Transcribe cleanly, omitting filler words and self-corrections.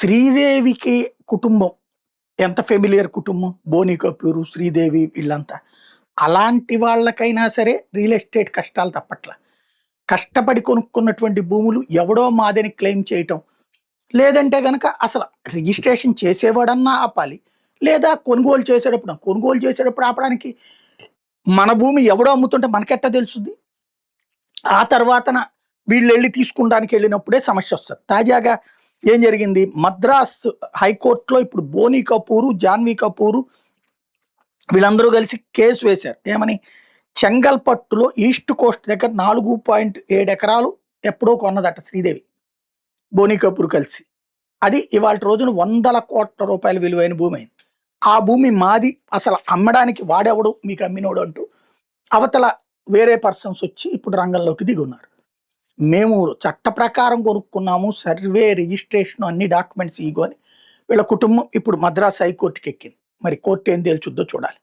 శ్రీదేవికి కుటుంబం ఎంత ఫెమిలియర్ కుటుంబం. బోని కపూర్, శ్రీదేవి వీళ్ళంతా. అలాంటి వాళ్ళకైనా సరే రియల్ ఎస్టేట్ కష్టాలు తప్పట్ల. కష్టపడి కొనుక్కున్నటువంటి భూములు ఎవడో మాదని క్లెయిమ్ చేయటం. లేదంటే గనక అసలు రిజిస్ట్రేషన్ చేసేవాడన్నా ఆపాలి. లేదా కొనుగోలు చేసేటప్పుడు ఆపడానికి మన భూమి ఎవడో అమ్ముతుంటే మనకెట్టా తెలుసుద్ది? ఆ తర్వాతన వీళ్ళెళ్లి తీసుకుండానికి వెళ్ళినప్పుడే సమస్యొస్తది. తాజాగా ఏం జరిగింది? మద్రాస్ హైకోర్టులో ఇప్పుడు బోని కపూరు, జాన్వీ కపూరు వీళ్ళందరూ కలిసి కేసు వేశారు. ఏమని? చెంగల్పట్టులో ఈస్ట్ కోస్ట్ దగ్గర 4.7 ఎకరాలు ఎప్పుడో కొన్నదట శ్రీదేవి, బోని కపూర్ కలిసి. అది ఇవాల్టి రోజున వందల కోట్ల రూపాయల విలువైన భూమి అయింది. ఆ భూమి మాది, అసలు అమ్మడానికి వాడెవడు మీకు అమ్మినోడు అంటూ అవతల వేరే పర్సన్స్ వచ్చి ఇప్పుడు రంగంలోకి దిగున్నారు. మేము చట్ట ప్రకారం కొనుక్కున్నాము, సర్వే, రిజిస్ట్రేషన్ అన్ని డాక్యుమెంట్స్ ఇగో అని వీళ్ళ కుటుంబం ఇప్పుడు మద్రాస్ హైకోర్టుకి ఎక్కింది. మరి కోర్టు ఏం తేల్చుద్దో చూడాలి.